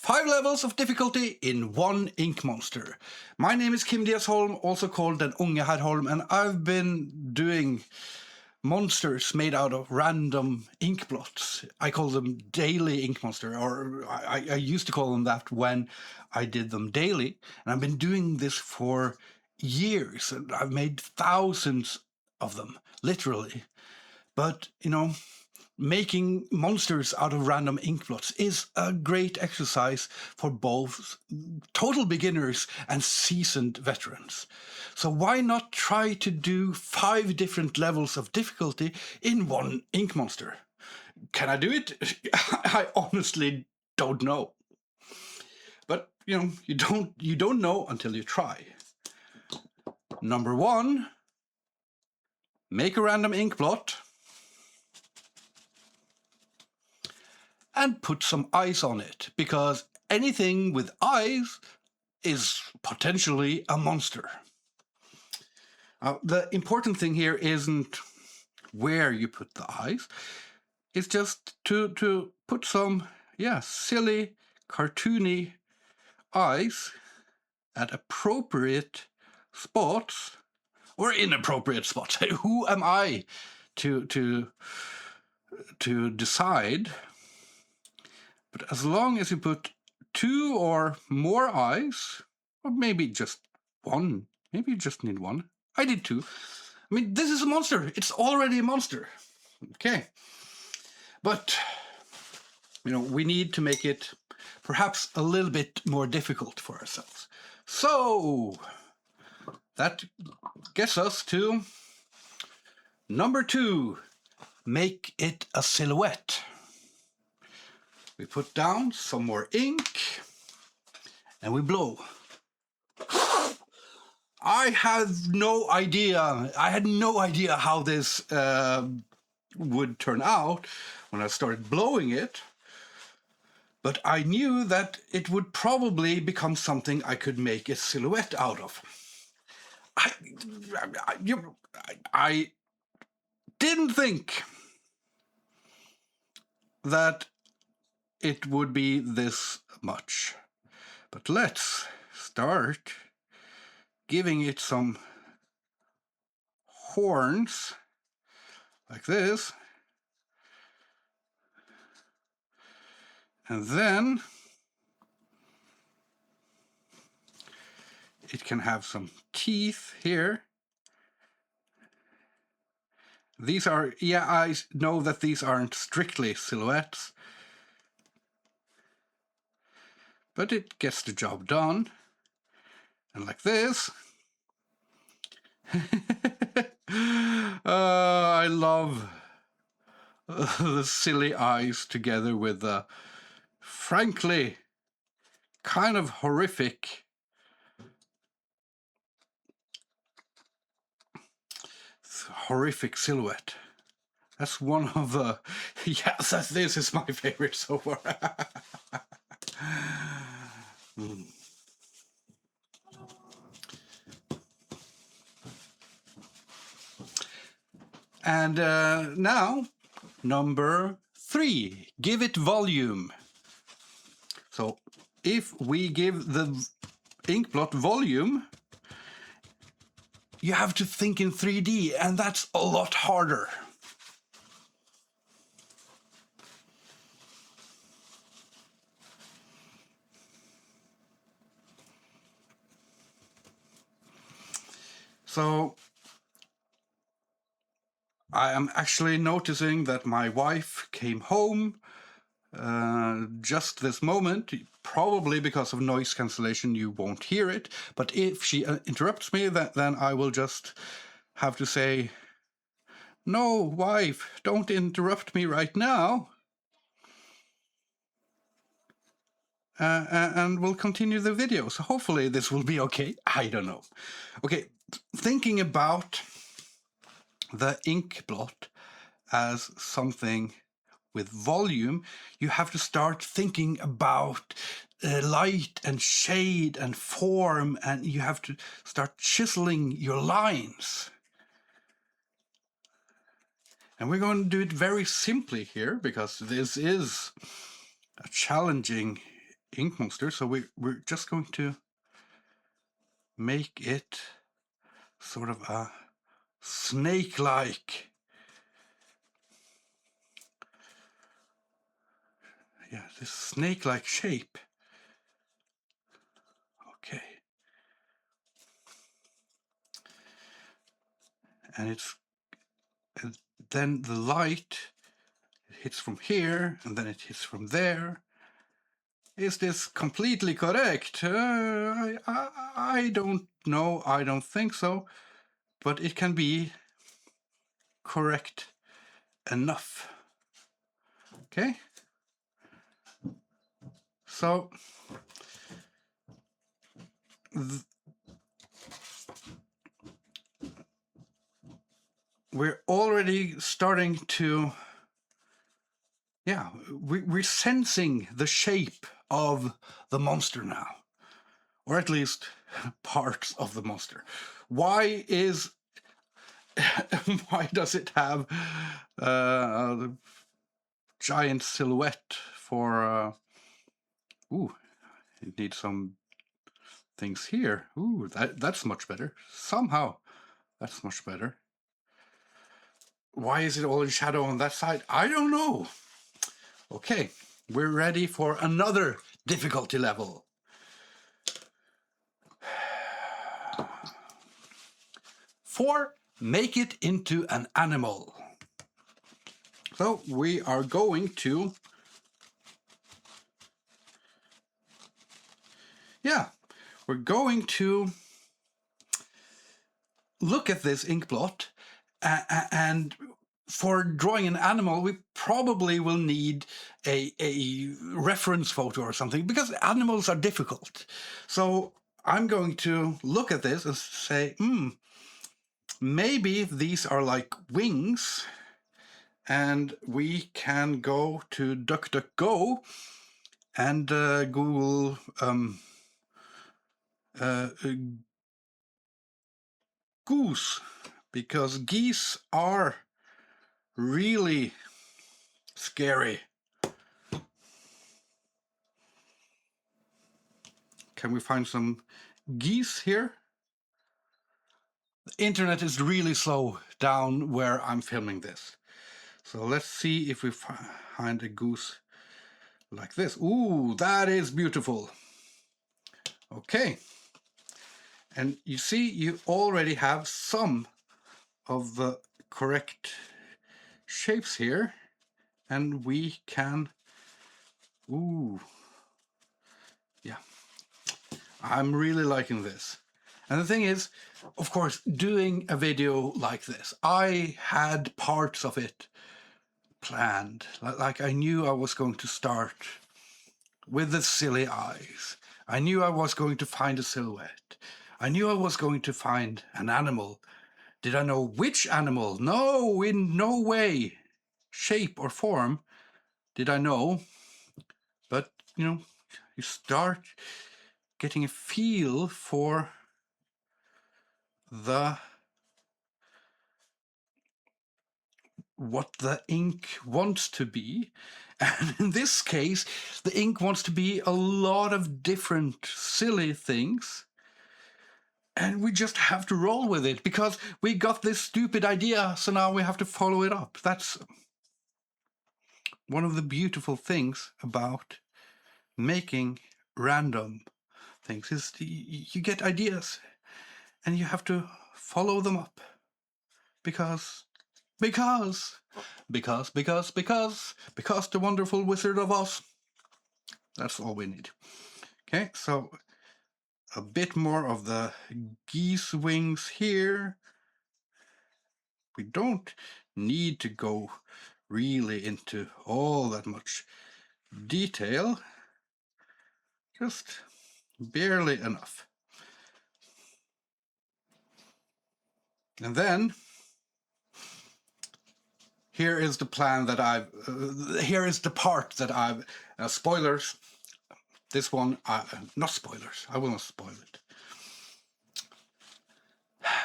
5 levels of difficulty in one ink monster. My name is Kim Diasholm, also called Den Unge Herr Holm, and I've been doing monsters made out of random ink blots. I call them daily ink monster, or I used to call them that when I did them daily. And I've been doing this for years, and I've made thousands of them, literally. But, making monsters out of random ink blots is a great exercise for both total beginners and seasoned veterans. So why not try to do 5 different levels of difficulty in one ink monster? Can I do it? I honestly don't know. But, you don't know until you try. Number 1, make a random ink blot and put some eyes on it, because anything with eyes is potentially a monster. The important thing here isn't where you put the eyes, it's just to put some, silly, cartoony eyes at appropriate spots, or inappropriate spots. Who am I to decide? But as long as you put 2 or more eyes, or maybe just 1, maybe you just need 1. I did 2. I mean, this is a monster. It's already a monster. Okay. But, we need to make it perhaps a little bit more difficult for ourselves. So, that gets us to number 2. Make it a silhouette. We put down some more ink and we blow. I had no idea how this would turn out when I started blowing it, but I knew that it would probably become something I could make a silhouette out of. I didn't think that it would be this much. But let's start giving it some horns like this. And then it can have some teeth here. These are, I know that these aren't strictly silhouettes, but it gets the job done. And like this. I love the silly eyes together with the, frankly, kind of horrific silhouette. That's one of the, this is my favorite so far. And now, number 3, give it volume. So if we give the ink blot volume, you have to think in 3D, and that's a lot harder. So I am actually noticing that my wife came home just this moment. Probably because of noise cancellation you won't hear it, but if she interrupts me, then I will just have to say, "No, wife, don't interrupt me right now." And we'll continue the video. So hopefully this will be okay. I don't know. Okay, thinking about the ink blot as something with volume, you have to start thinking about light and shade and form, and you have to start chiseling your lines. And we're going to do it very simply here, because this is a challenging ink monster, so we're just going to make it sort of a snake-like. Yeah, this snake-like shape. Okay. And then the light hits from here, and then it hits from there. Is this completely correct? I don't know. I don't think so. But it can be correct enough. Okay? So we're already starting to, yeah, we're sensing the shape of the monster now. Or at least parts of the monster. Why does it have a giant silhouette for it needs some things here. That's much better. Somehow that's much better. Why is it all in shadow on that side? I don't know. Okay, we're ready for another difficulty level. For make it into an animal. So we are going to, we're going to look at this ink blot, and for drawing an animal, we probably will need a reference photo or something, because animals are difficult. So I'm going to look at this and say, maybe these are like wings, and we can go to DuckDuckGo and Google goose, because geese are really scary. Can we find some geese here? The internet is really slow down where I'm filming this. So let's see if we find a goose like this. Ooh, that is beautiful. Okay. And you see, you already have some of the correct shapes here. And we can, yeah. I'm really liking this. And the thing is, of course, doing a video like this, I had parts of it planned. Like I knew I was going to start with the silly eyes. I knew I was going to find a silhouette. I knew I was going to find an animal. Did I know which animal? No, in no way, shape or form did I know. But, you start getting a feel for what the ink wants to be. And in this case, the ink wants to be a lot of different silly things. And we just have to roll with it, because we got this stupid idea, so now we have to follow it up. That's one of the beautiful things about making random things, is you get ideas and you have to follow them up. Because the wonderful Wizard of Oz. That's all we need. Okay, so a bit more of the geese wings here. We don't need to go really into all that much detail, just barely enough. And then here is the plan that here is the part that I've, spoilers. This one, not spoilers, I will not spoil it.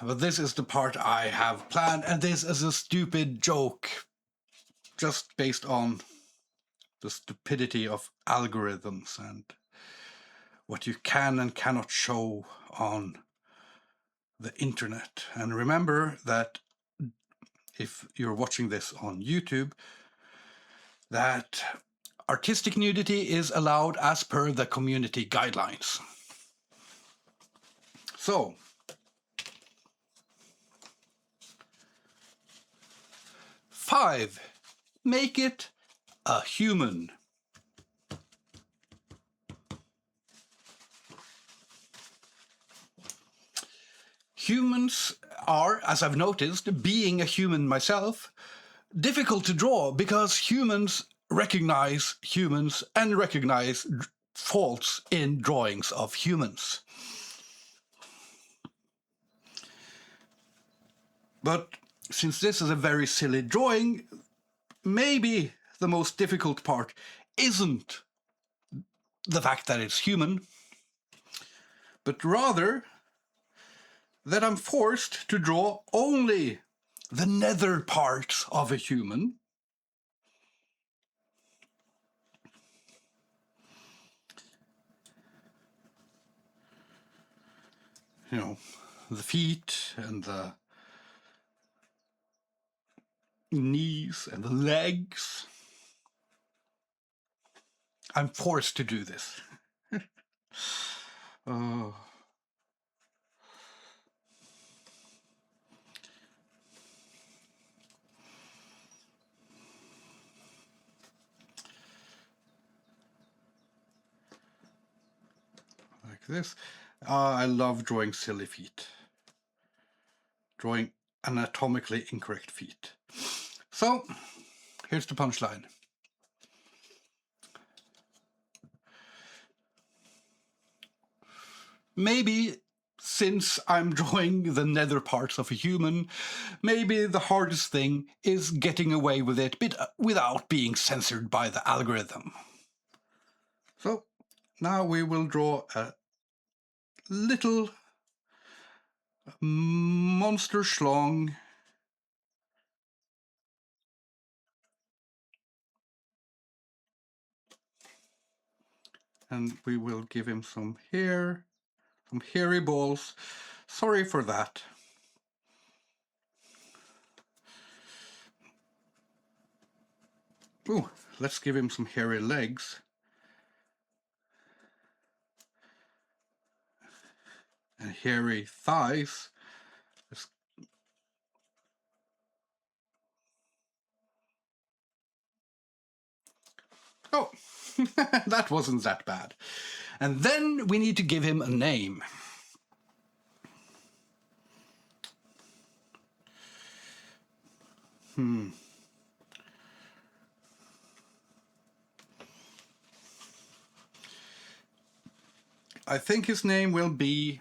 But this is the part I have planned, and this is a stupid joke, just based on the stupidity of algorithms and what you can and cannot show on the internet. And remember that if you're watching this on YouTube, that artistic nudity is allowed as per the community guidelines. So, five, make it a human. Humans are, as I've noticed, being a human myself, difficult to draw because humans recognize humans and recognize faults in drawings of humans. But since this is a very silly drawing, maybe the most difficult part isn't the fact that it's human, but rather that I'm forced to draw only the nether parts of a human. You know, the feet and the knees and the legs. I'm forced to do this. Oh. Like this. I love drawing silly feet. Drawing anatomically incorrect feet. So, here's the punchline. Maybe, since I'm drawing the nether parts of a human, maybe the hardest thing is getting away with it without being censored by the algorithm. So, now we will draw a little monster schlong. And we will give him some hair, some hairy balls. Sorry for that. Ooh, let's give him some hairy legs. And hairy thighs. Oh, that wasn't that bad. And then we need to give him a name. I think his name will be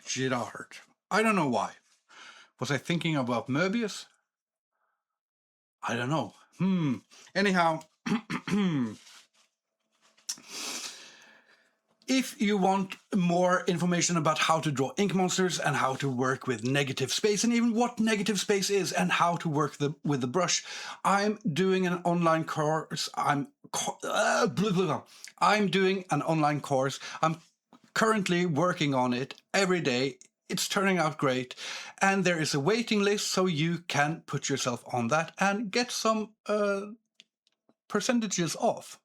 Girard. I don't know why. Was I thinking about Möbius? I don't know. Anyhow, if you want more information about how to draw ink monsters and how to work with negative space and even what negative space is and how to work with the brush, I'm doing an online course. I'm doing an online course. I'm currently working on it every day. It's turning out great. And there is a waiting list, so you can put yourself on that and get some percentages off.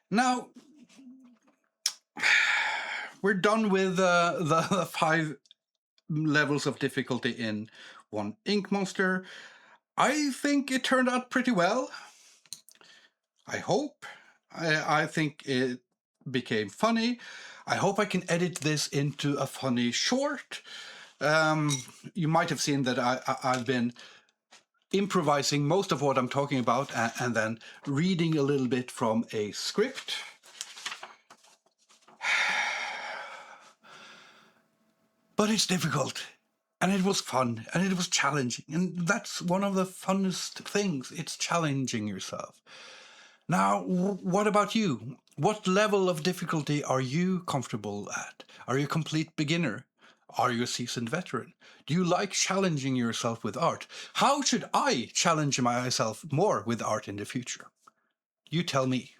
Now, we're done with the 5 levels of difficulty in one ink monster. I think it turned out pretty well. I hope. I think it became funny. I hope I can edit this into a funny short. You might have seen that I've been improvising most of what I'm talking about and then reading a little bit from a script. But it's difficult, and it was fun, and it was challenging, and that's one of the funnest things. It's challenging yourself. Now, what about you? What level of difficulty are you comfortable at? Are you a complete beginner? Are you a seasoned veteran? Do you like challenging yourself with art? How should I challenge myself more with art in the future? You tell me.